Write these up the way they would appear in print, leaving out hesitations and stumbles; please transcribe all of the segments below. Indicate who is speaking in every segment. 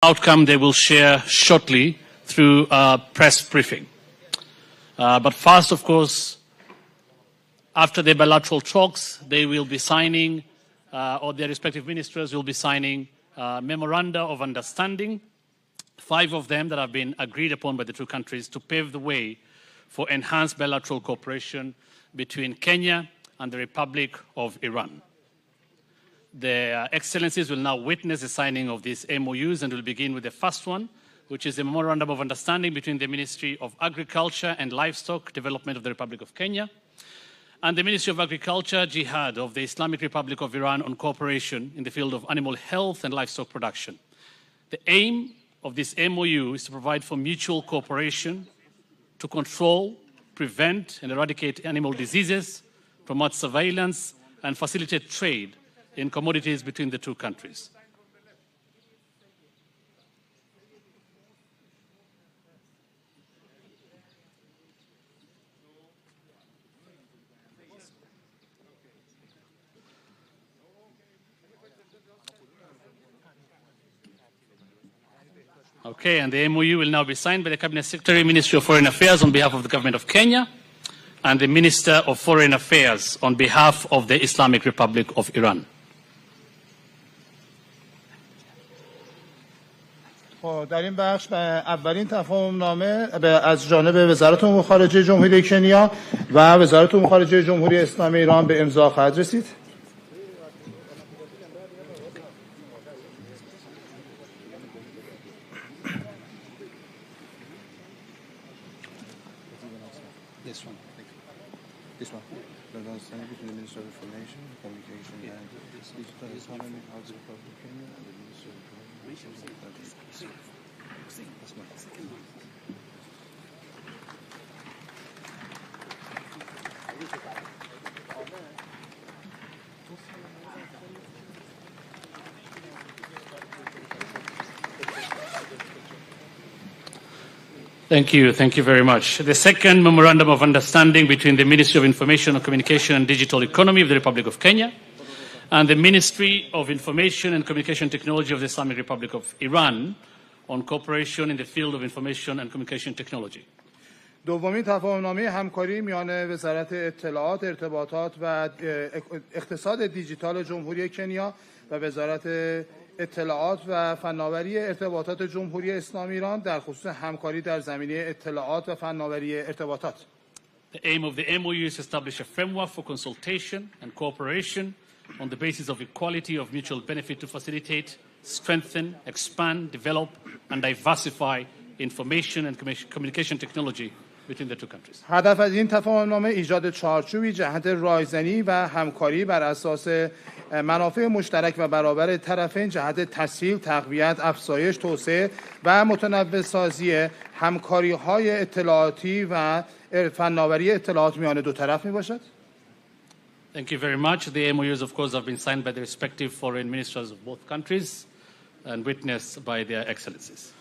Speaker 1: outcome they will share shortly through a press briefing. But first, of course, after the bilateral talks, they will be signing, or their respective ministers will be signing memoranda of understanding, 5 of them that have been agreed upon by the two countries to pave the way for enhanced bilateral cooperation between Kenya and the Republic of Iran. The Excellencies will now witness the signing of these MOUs, and we'll begin with the first one, which is a Memorandum of Understanding between the Ministry of Agriculture and Livestock Development of the Republic of Kenya and the Ministry of Agriculture, Jihad of the Islamic Republic of Iran on cooperation in the field of animal health and livestock production. The aim of this MOU is to provide for mutual cooperation to control, prevent, and eradicate animal diseases, promote surveillance, and facilitate trade in commodities between the two countries. Okay, and the MOU will now be signed by the Cabinet Secretary, Ministry of Foreign Affairs on behalf of the Government of Kenya, and the Minister of Foreign Affairs on behalf of the Islamic Republic of Iran.
Speaker 2: در این بخش اولین تفاهم نامه از جانب وزارت امور خارجه جمهوری کنیا و وزارت امور خارجه جمهوری اسلامی ایران به امضا خواهد رسید.
Speaker 1: Thank you. Thank you very much. The second Memorandum of Understanding between the Ministry of Information and Communication and Digital Economy of the Republic of Kenya and the Ministry of Information and Communication Technology of the Islamic Republic of Iran on cooperation in the field of information and communication technology.
Speaker 2: دومین تفاهم‌نامه همکاری میان وزارت اطلاعات، ارتباطات و اقتصاد دیجیتال جمهوری کنیا و وزارت اطلاعات و فناوری ارتباطات جمهوری اسلامی ایران در خصوص همکاری در زمینه اطلاعات و فناوری ارتباطات.
Speaker 1: The aim of the MOU is to establish a framework for consultation and cooperation on the basis of equality of mutual benefit to facilitate, strengthen, expand, develop, and diversify information and communication technology between the two countries.
Speaker 2: هدف از این تفاهم‌نامه ایجاد چارچوبی جهت رایزنی و همکاری بر اساس منافع مشترک و برابر طرفین جهت تسهیل، تقویت، افزایش، توسعه و متنوع سازی همکاری‌های اطلاعاتی و فناوری اطلاعات میان دو طرف میباشد.
Speaker 1: Thank you very much. The MOUs, of course, have been signed by the respective foreign ministers of both countries and witnessed by their excellencies.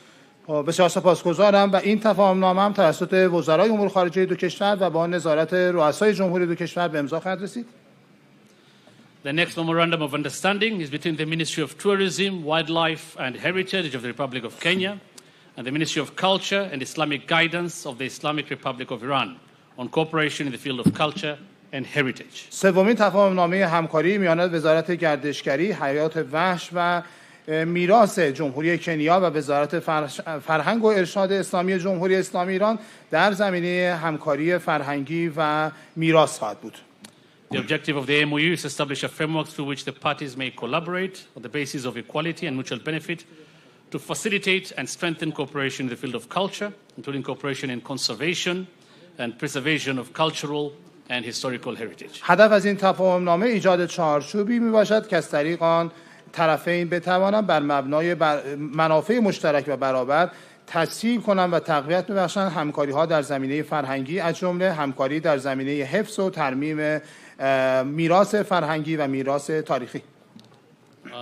Speaker 2: بسیار سپاسگزارم و این تفاهم‌نامه هم توسط وزرای امور خارجه دو کشور و با نظارت رؤسای جمهوری دو کشور به امضا خواهد رسید.
Speaker 1: The next memorandum of understanding is between the Ministry of Tourism, Wildlife and Heritage of the Republic of Kenya and the Ministry of Culture and Islamic Guidance of the Islamic Republic of Iran on cooperation in the field of culture and heritage.
Speaker 2: سومین تفاهم‌نامه همکاری میان وزارت گردشگری، حیات وحش و میراث جمهوری کنیا و وزارت فرهنگ و ارشاد اسلامی جمهوری اسلامی ایران در زمینه همکاری فرهنگی و میراث خواهد بود.
Speaker 1: The objective of the MOU is to establish a framework through which the parties may collaborate on the basis of equality and mutual benefit to facilitate and strengthen cooperation in the field of culture, including cooperation in conservation and preservation of cultural and historical heritage.
Speaker 2: هدف از این تفاهم‌نامه ایجاد چارچوبی میباشد که از طریق آن طرفین بتوانند بر مبنای منافع مشترک و برابر تسهیل کنند و تقویت ببخشند همکاری‌ها در زمینه فرهنگی از جمله همکاری در زمینه حفظ و ترمیم میراث فرهنگی و میراث تاریخی.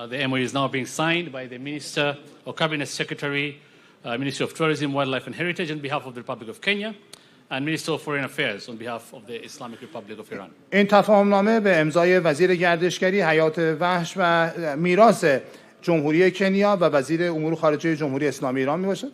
Speaker 1: The MOU is now being signed by the Minister or Cabinet Secretary, Ministry of Tourism, Wildlife and Heritage on behalf of the Republic of Kenya and Minister of Foreign Affairs on behalf of the Islamic Republic of Iran.
Speaker 2: این تفاهمنامه به امضای وزیر گردشگری، حیات وحش و میراث جمهوری کنیا و وزیر امور خارجه جمهوری اسلامی ایران میباشد.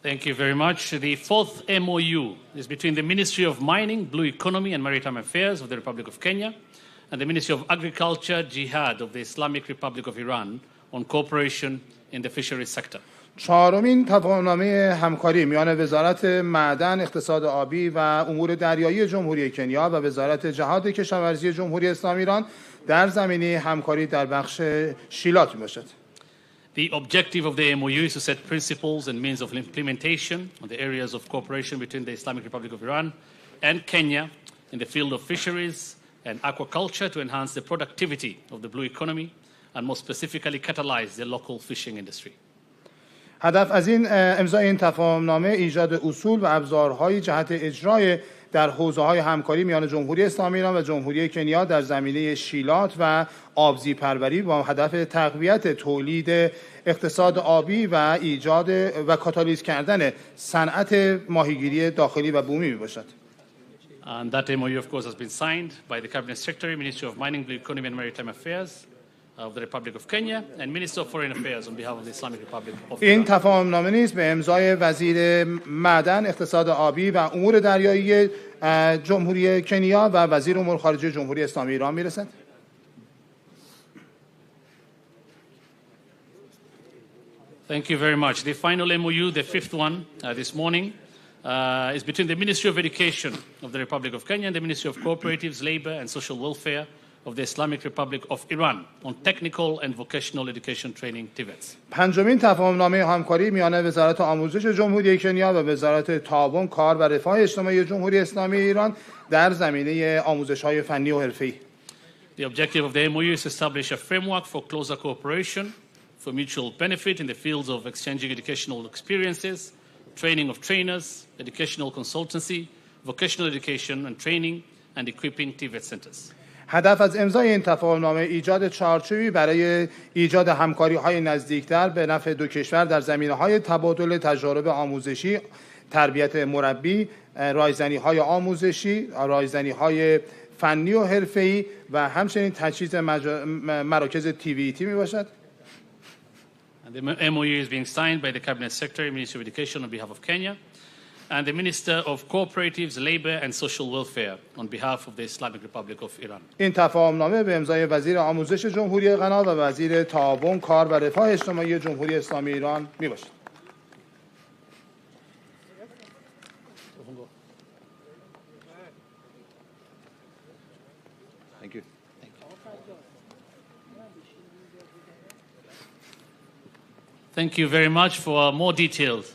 Speaker 1: Thank you very much. The fourth MOU is between the Ministry of Mining, Blue Economy and Maritime Affairs of the Republic of Kenya and the Ministry of Agriculture, Jihad of the Islamic Republic of Iran on cooperation in the fisheries sector.
Speaker 2: چهارمین تفاهمنامه همکاری میان وزارت معدن، اقتصاد آبی و امور دریایی جمهوری کنیا و وزارت جهاد کشاورزی جمهوری اسلامی ایران در زمینه همکاری در بخش شیلات میباشد.
Speaker 1: The objective of the MOU is to set principles and means of implementation on the areas of cooperation between the Islamic Republic of Iran and Kenya in the field of fisheries and aquaculture to enhance the productivity of the blue economy and more specifically catalyze the local fishing industry.
Speaker 2: هدف از این امضای این تفاهمنامه ایجاد اصول و ابزارهای جهت اجرای در حوزه‌های همکاری میان جمهوری اسلامی ایران و جمهوری کنیا در زمینه شیلات و آبزی پروری با هدف تقویت تولید اقتصاد آبی و ایجاد و کاتالیز کردن صنعت ماهیگیری داخلی و بومی میباشد.
Speaker 1: And that MOU of course has been signed by the Cabinet Secretary, Ministry of Mining, Blue Economy and Maritime Affairs of the Republic of Kenya and Minister of Foreign Affairs on behalf of the Islamic Republic of Iran.
Speaker 2: این تفاهمنامه نیز به امضای وزیر معدن، اقتصاد آبی و امور دریایی جمهوری کنیا و وزیر امور خارجه جمهوری اسلامی ایران میرسد.
Speaker 1: Thank you very much. The final MOU, the fifth one this morning, is between the Ministry of Education of the Republic of Kenya and the Ministry of Cooperatives, Labor and Social Welfare of the Islamic Republic of Iran on technical and vocational education training TVETs.
Speaker 2: پنجمین تفاهمنامه همکاری میان وزارت آموزش جمهوری کنیا و وزارت تعاون، کار و رفاه اجتماعی جمهوری اسلامی ایران در زمینه آموزش‌های فنی و حرفه‌ای.
Speaker 1: The objective of the MOU is to establish a framework for closer cooperation for mutual benefit in the fields of exchanging educational experiences, training of trainers, educational consultancy, vocational education and training, and equipping TVET centers.
Speaker 2: هدف از امضای این تفاهمنامه ایجاد چارچوبی برای ایجاد همکاری‌های نزدیکتر به نفع دو کشور در زمینه‌های تبادل تجارب آموزشی، تربیت مربی، رایزنی‌های آموزشی، رایزنی‌های فنی و حرفه‌ای و همچنین تجهیز مراکز TVET میباشد.
Speaker 1: And the MOU is being signed by the Cabinet Secretary, Ministry of Education on behalf of Kenya, and the Minister of Cooperatives, Labor and Social Welfare on behalf of the Islamic Republic of Iran.
Speaker 2: این تفاهمنامه به امضای وزیر آموزش جمهوری غنا و وزیر تعاون، کار و رفاه اجتماعی جمهوری اسلامی ایران میباشد. Thank you.
Speaker 1: Thank you very much for more detailed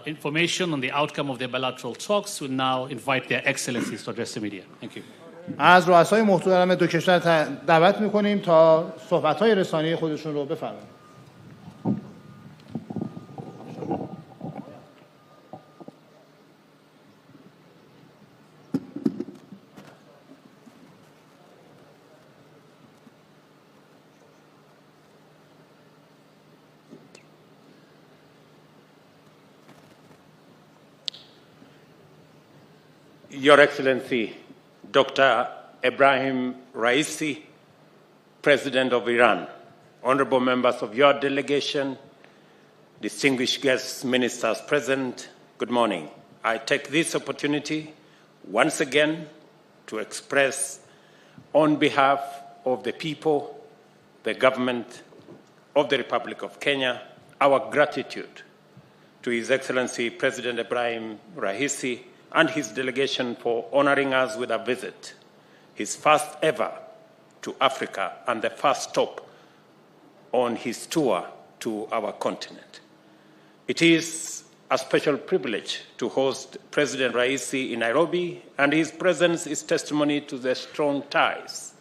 Speaker 1: information on the outcome of the bilateral talks. We'll now invite their excellencies to address the media. Thank you.
Speaker 2: از رؤسای محترم دو کشور دعوت می‌کنیم تا صحبت‌های رسانه‌ای خودشون رو بفرمایند.
Speaker 3: Your Excellency, Dr. Ibrahim Raisi, President of Iran, honorable members of your delegation, distinguished guests, ministers present, good morning. I take this opportunity once again to express on behalf of the people, the government of the Republic of Kenya, our gratitude to His Excellency President Ibrahim Raisi and his delegation for honoring us with a visit, his first ever to Africa and the first stop on his tour to our continent. It is a special privilege to host President Raisi in Nairobi, and his presence is testimony to the strong ties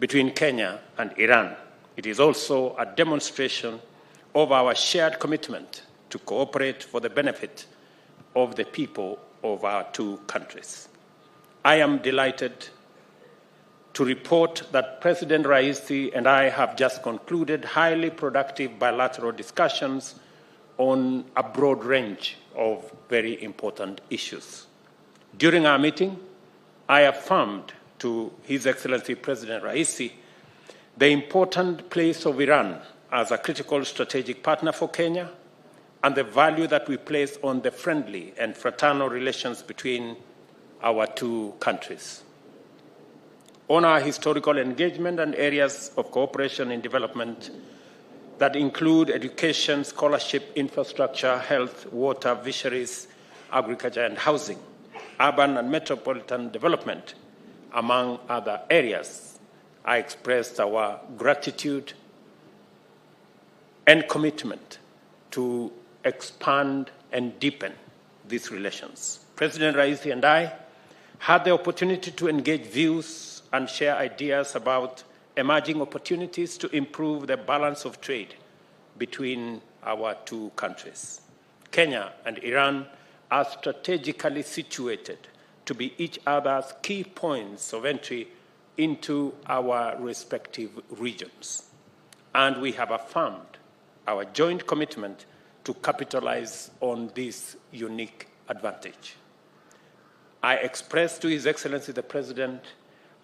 Speaker 3: between Kenya and Iran. It is also a demonstration of our shared commitment to cooperate for the benefit of the people of our two countries. I am delighted to report that President Raisi and I have just concluded highly productive bilateral discussions on a broad range of very important issues. During our meeting, I affirmed to His Excellency President Raisi the important place of Iran as a critical strategic partner for Kenya and the value that we place on the friendly and fraternal relations between our two countries. On our historical engagement and areas of cooperation in development that include education, scholarship, infrastructure, health, water, fisheries, agriculture, and housing, urban and metropolitan development, among other areas, I expressed our gratitude and commitment to expand and deepen these relations. President Raisi and I had the opportunity to engage views and share ideas about emerging opportunities to improve the balance of trade between our two countries. Kenya and Iran are strategically situated to be each other's key points of entry into our respective regions. And we have affirmed our joint commitment to capitalize on this unique advantage. I expressed to His Excellency the President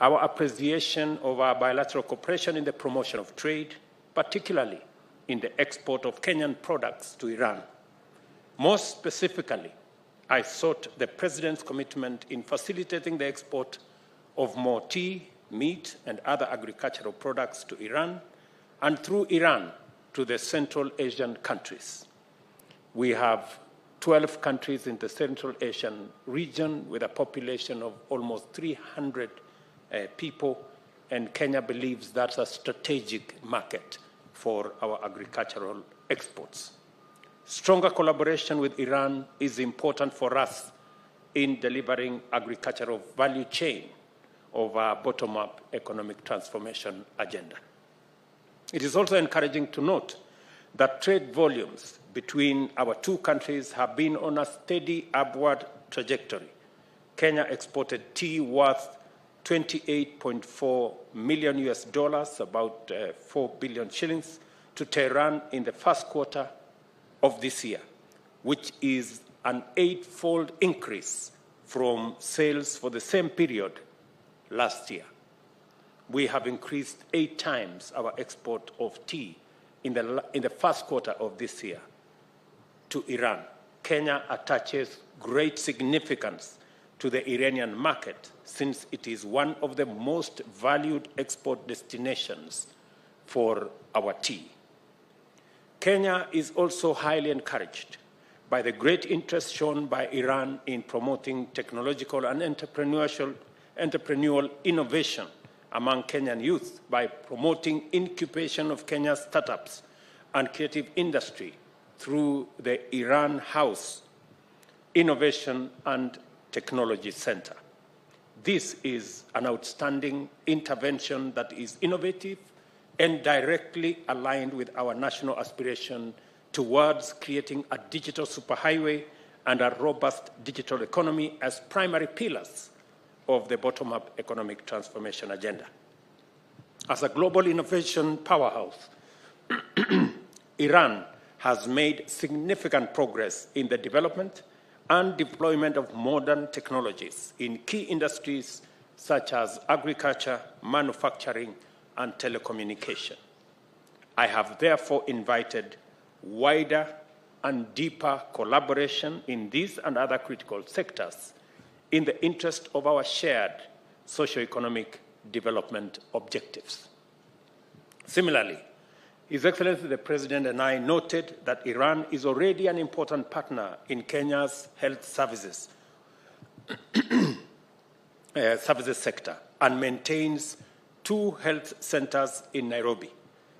Speaker 3: our appreciation of our bilateral cooperation in the promotion of trade, particularly in the export of Kenyan products to Iran. Most specifically, I sought the President's commitment in facilitating the export of more tea, meat, and other agricultural products to Iran, and through Iran to the Central Asian countries. We have 12 countries in the Central Asian region with a population of almost 300 people, and Kenya believes that's a strategic market for our agricultural exports. Stronger collaboration with Iran is important for us in delivering agricultural value chain of our bottom-up economic transformation agenda. It is also encouraging to note that trade volumes between our two countries have been on a steady upward trajectory. Kenya exported tea worth $28.4 million US, about 4 billion shillings, to Tehran in the first quarter of this year, which is an 8-fold increase from sales for the same period last year. We have increased 8 times our export of tea in the first quarter of this year to Iran. Kenya attaches great significance to the Iranian market since it is one of the most valued export destinations for our tea. Kenya is also highly encouraged by the great interest shown by Iran in promoting technological and entrepreneurial innovation among Kenyan youth by promoting incubation of Kenya's startups and creative industry through the Iran House Innovation and Technology Center. This is an outstanding intervention that is innovative and directly aligned with our national aspiration towards creating a digital superhighway and a robust digital economy as primary pillars of the bottom-up economic transformation agenda. As a global innovation powerhouse, Iran has made significant progress in the development and deployment of modern technologies in key industries such as agriculture, manufacturing, and telecommunication. I have therefore invited wider and deeper collaboration in these and other critical sectors in the interest of our shared socio-economic development objectives. Similarly, His Excellency the President and I noted that Iran is already an important partner in Kenya's health services sector and maintains 2 health centers in Nairobi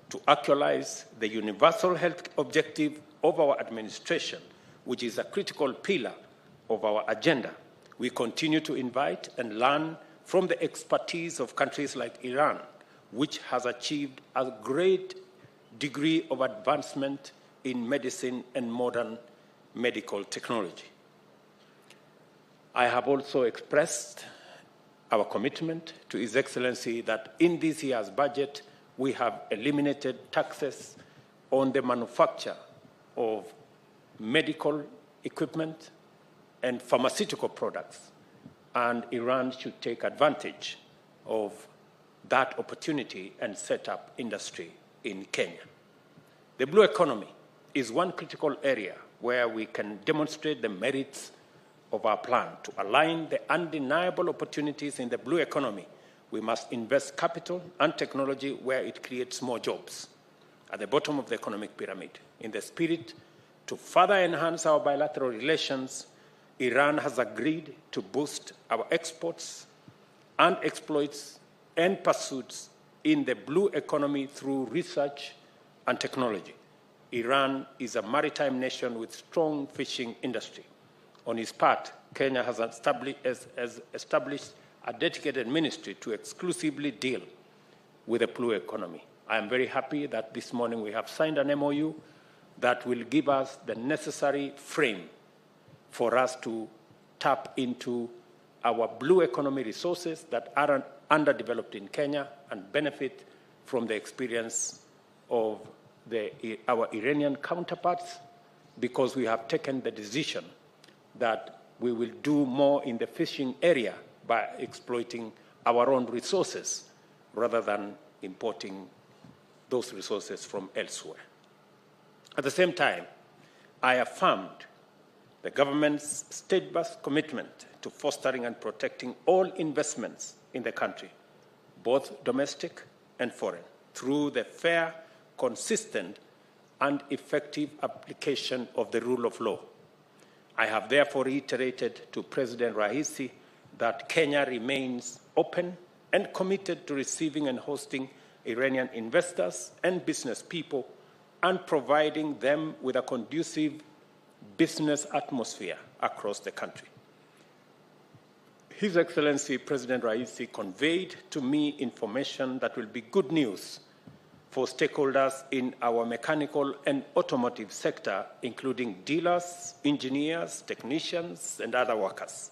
Speaker 3: to actualize the universal health objective of our administration, which is a critical pillar of our agenda. We continue to invite and learn from the expertise of countries like Iran, which has achieved a great degree of advancement in medicine and modern medical technology. I have also expressed our commitment to His Excellency that in this year's budget, we have eliminated taxes on the manufacture of medical equipment and pharmaceutical products, and Iran should take advantage of that opportunity and set up industry in Kenya. The blue economy is one critical area where we can demonstrate the merits of our plan. To align the undeniable opportunities in the blue economy, we must invest capital and technology where it creates more jobs, at the bottom of the economic pyramid. In the spirit to further enhance our bilateral relations, Iran has agreed to boost our exports and exploits and pursuits in the blue economy through research and technology. Iran is a maritime nation with strong fishing industry. On its part, Kenya has established a dedicated ministry to exclusively deal with the blue economy. I am very happy that this morning we have signed an MOU that will give us the necessary frame for us to tap into our blue economy resources that are underdeveloped in Kenya and benefit from the experience of our Iranian counterparts, because we have taken the decision that we will do more in the fishing area by exploiting our own resources rather than importing those resources from elsewhere. At the same time, I affirmed the government's steadfast commitment to fostering and protecting all investments in the country, both domestic and foreign, through the fair, consistent, and effective application of the rule of law. I have therefore reiterated to President Raisi that Kenya remains open and committed to receiving and hosting Iranian investors and business people and providing them with a conducive business atmosphere across the country. His Excellency President Raisi conveyed to me information that will be good news for stakeholders in our mechanical and automotive sector, including dealers, engineers, technicians, and other workers.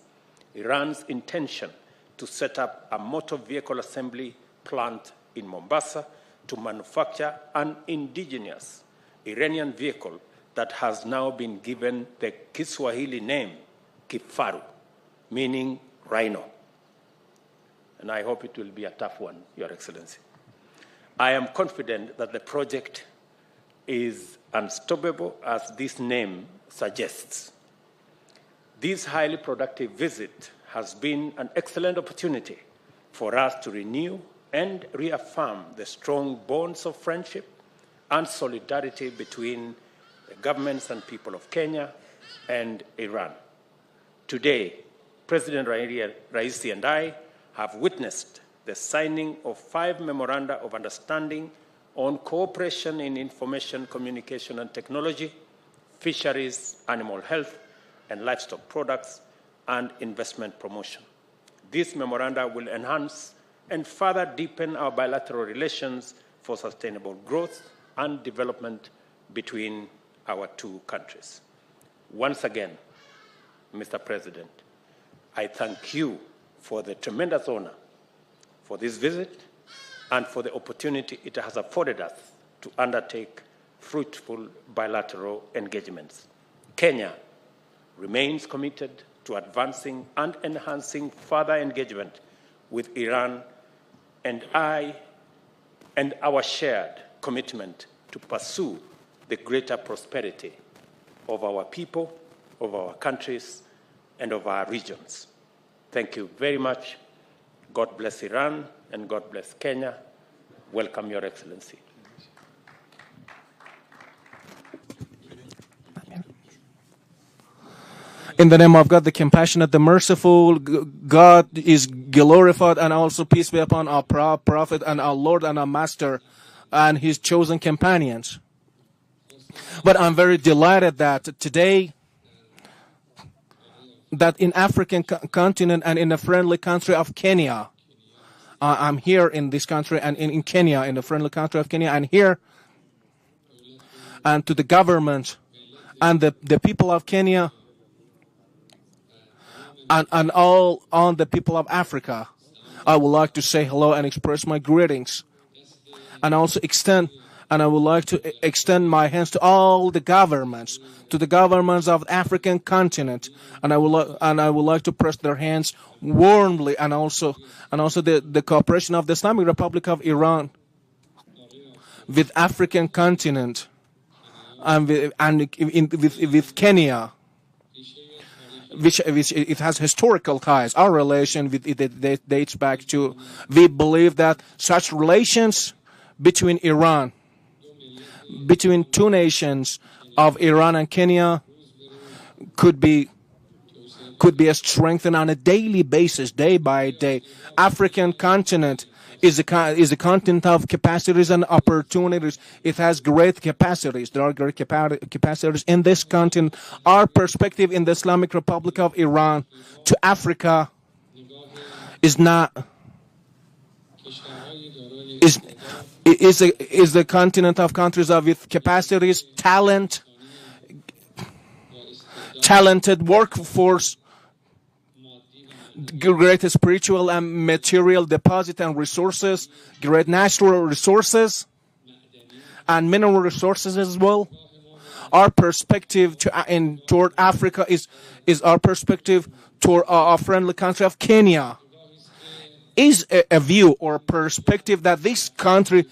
Speaker 3: Iran's intention to set up a motor vehicle assembly plant in Mombasa to manufacture an indigenous Iranian vehicle that has now been given the Kiswahili name Kifaru, meaning rhino. And I hope it will be a tough one, Your Excellency. I am confident that the project is unstoppable, as this name suggests. This highly productive visit has been an excellent opportunity for us to renew and reaffirm the strong bonds of friendship and solidarity between the governments and people of Kenya and Iran. Today, President Raisi and I have witnessed the signing of 5 memoranda of understanding on cooperation in information, communication and technology, fisheries, animal health and livestock products, and investment promotion. These memoranda will enhance and further deepen our bilateral relations for sustainable growth and development between our two countries. Once again, Mr. President, I thank you for the tremendous honor for this visit and for the opportunity it has afforded us to undertake fruitful bilateral engagements. Kenya remains committed to advancing and enhancing further engagement with Iran, and our shared commitment to pursue the greater prosperity of our people, of our countries, and of our regions. Thank you very much. God bless Iran and God bless Kenya. Welcome, Your Excellency.
Speaker 4: In the name of God, the compassionate, the merciful, God is glorified, and also peace be upon our prophet and our Lord and our Master and his chosen companions. But I'm very delighted that today, that in African continent and in the friendly country of Kenya, I'm here in this country and in Kenya, in the friendly country of Kenya, and here, and to the government and the people of Kenya, and all on the people of Africa, I would like to say hello and express my greetings, and also I would like to extend my hands to all the governments, to the governments of the African continent, and I would like to press their hands warmly, and also the cooperation of the Islamic Republic of Iran with African continent and with Kenya, which it has historical ties. Our relation with it dates back to, we believe that such relations between two nations of Iran and Kenya could be strengthened on a daily basis, day by day. African continent is a continent of capacities and opportunities. It has great capacities. There are great capacities in this continent. Our perspective in the Islamic Republic of Iran to Africa is the continent of countries with capacities, talented workforce, great spiritual and material deposit and resources, great natural resources and mineral resources as well. Our perspective toward Africa is our perspective toward our friendly country of Kenya. Is a view or perspective that this country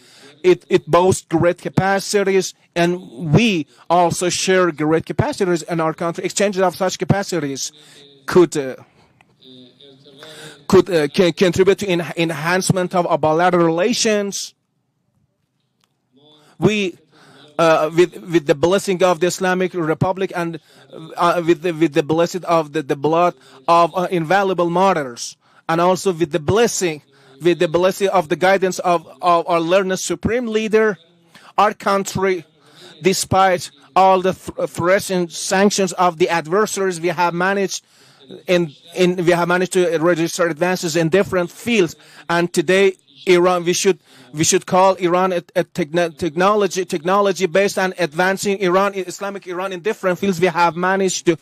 Speaker 4: it boasts great capacities, and we also share great capacities in our country. Exchanges of such capacities could contribute to enhancement of our bilateral relations. We, with the blessing of the Islamic Republic and with the blessing of the blood of invaluable martyrs, and also with the blessing of the guidance of our learned supreme leader, our country, despite all the threats and sanctions of the adversaries, we have managed to register advances in different fields. And today, Iran, we should call Iran a technology based on advancing Islamic Iran in different fields. We have managed to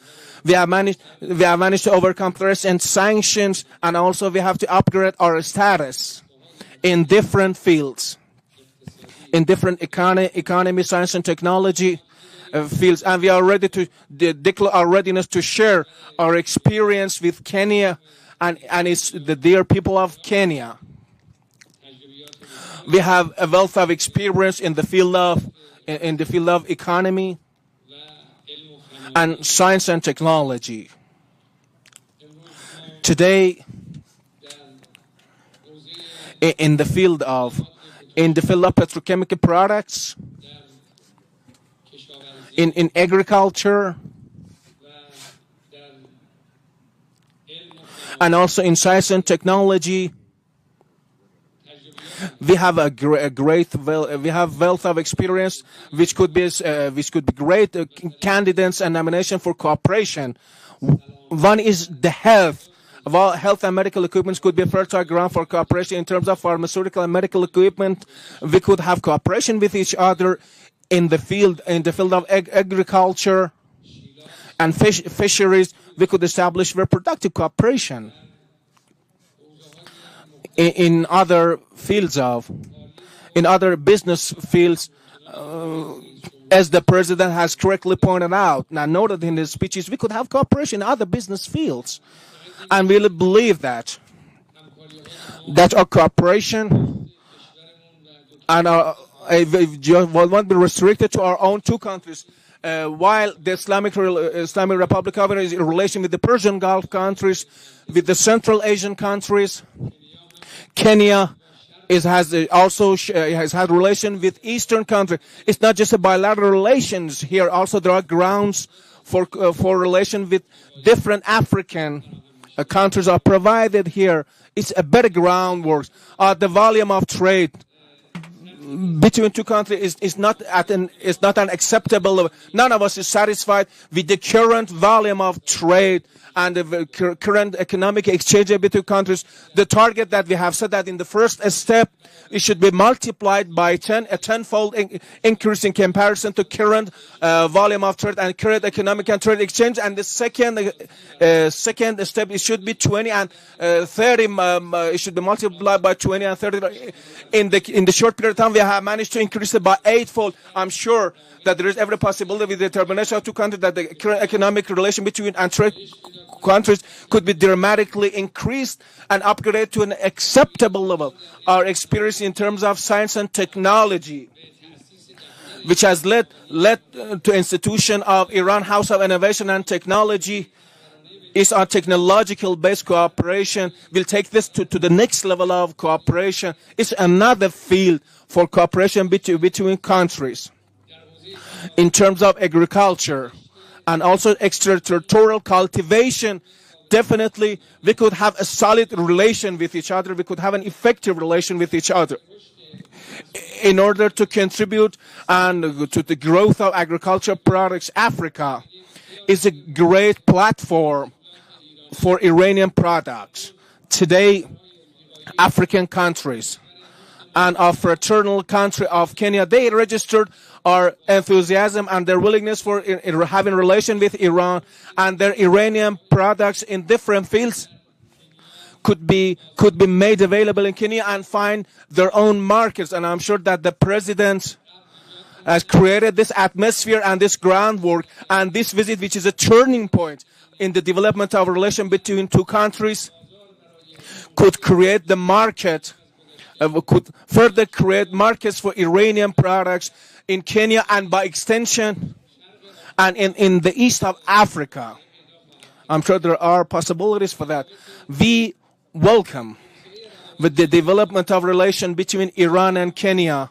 Speaker 4: overcome threats and sanctions, and also we have to upgrade our status in different fields, in different economy, science and technology fields, and we are ready to declare our readiness to share our experience with Kenya and it's the dear people of Kenya. We have a wealth of experience in the field of economy and science and technology. Today, in the field of petrochemical products, in agriculture, and also in science and technology, we have we have wealth of experience, which could be great candidates and nomination for cooperation. One is the health. Health and medical equipment could be a fertile ground for cooperation in terms of pharmaceutical and medical equipment. We could have cooperation with each other in the field of agriculture and fisheries. We could establish reproductive cooperation. In other business fields, as the president has correctly pointed out, now noted in his speeches, we could have cooperation in other business fields. And we believe that our cooperation and won't be restricted to our own two countries. While the Islamic Republic of Iran is in relation with the Persian Gulf countries, with the Central Asian countries, Kenya has had relation with Eastern countries. It's not just a bilateral relations here. Also, there are grounds for relation with different African countries are provided here. It's a better groundwork. The volume of trade between two countries is not an acceptable level. None of us is satisfied with the current volume of trade and the current economic exchange between countries. The target that we have set that in the first step, it should be multiplied by 10, a tenfold increase in comparison to current volume of trade and current economic and trade exchange. And the second step, it should be 20 and 30. It should be multiplied by 20 and 30. In the short period of time, we have managed to increase it by eightfold. I'm sure that there is every possibility with the determination of two countries that the current economic relation between and trade countries could be dramatically increased and upgraded to an acceptable level. Our experience in terms of science and technology, which has led to institution of Iran House of Innovation and Technology, is our technological-based cooperation. We'll take this to the next level of cooperation. It's another field for cooperation between countries. In terms of agriculture and also extraterritorial cultivation, definitely we could have a solid relation with each other. We could have an effective relation with each other in order to contribute and to the growth of agricultural products. Africa is a great platform for Iranian products. Today, African countries and our fraternal country of Kenya, they registered our enthusiasm and their willingness for having relation with Iran, and their Iranian products in different fields could be made available in Kenya and find their own markets. And I'm sure that the president has created this atmosphere and this groundwork, and this visit, which is a turning point in the development of relation between two countries, could create the market, could further create markets for Iranian products in Kenya and by extension and in the east of Africa. I'm sure there are possibilities for that. We welcome with the development of relation between Iran and Kenya.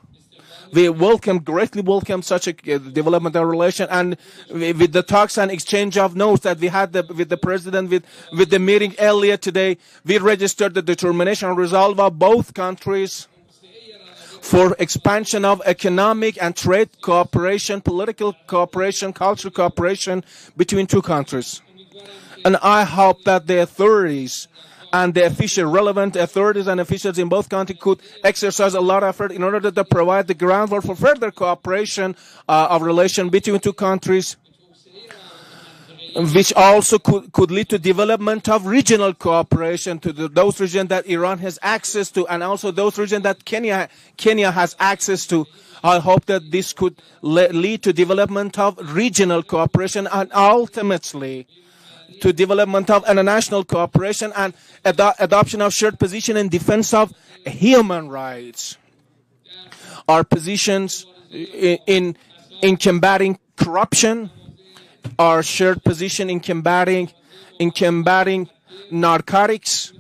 Speaker 4: We greatly welcome such a development of relation, and with the talks and exchange of notes that we had with the president, with the meeting earlier today, we registered the determination and resolve of both countries for expansion of economic and trade cooperation, political cooperation, cultural cooperation between two countries. And I hope that the authorities and the relevant authorities and officials in both countries could exercise a lot of effort in order to provide the groundwork for further cooperation of relation between two countries, which also could lead to development of regional cooperation to those regions that Iran has access to, and also those regions that Kenya has access to. I hope that this could lead to development of regional cooperation and ultimately to development of international cooperation and adoption of shared position in defense of human rights. Our positions in combating corruption, our shared position in combating narcotics.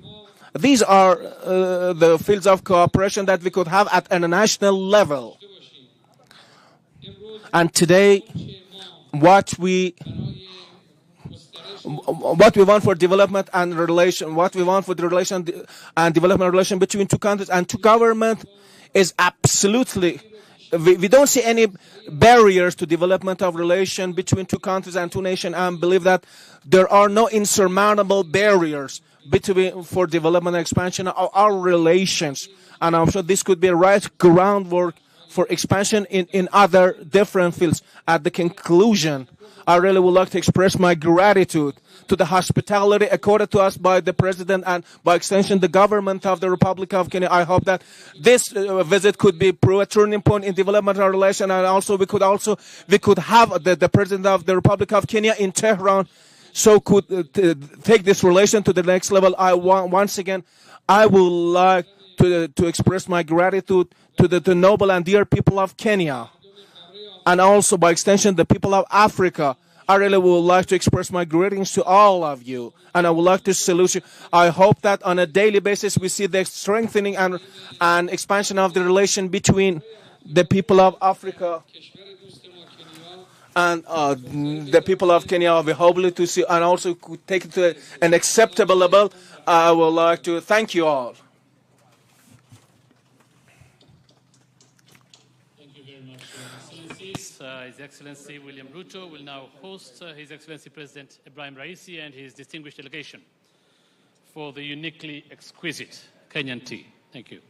Speaker 4: These are the fields of cooperation that we could have at international level. And today, what we want for development and relation, what we want for the relation and development relation between two countries and two governments is absolutely, we don't see any barriers to development of relation between two countries and two nations, and believe that there are no insurmountable barriers for development and expansion of our relations. And I'm sure this could be a right groundwork for expansion in other different fields. At the conclusion, I really would like to express my gratitude to the hospitality accorded to us by the President and by extension the government of the Republic of Kenya. I hope that this visit could be a turning point in development of relation, and also we could have the President of the Republic of Kenya in Tehran, so could take this relation to the next level. Once again, I would like to express my gratitude to the noble and dear people of Kenya, and also by extension the people of Africa. I really would like to express my greetings to all of you, and I would like to salute you. I hope that on a daily basis we see the strengthening and expansion of the relation between the people of Africa and the people of Kenya. We hope to see and also could take it to an acceptable level. I would like to thank you all.
Speaker 1: His Excellency William Ruto will now host His Excellency President Ibrahim Raisi and his distinguished delegation for the uniquely exquisite Kenyan tea. Thank you.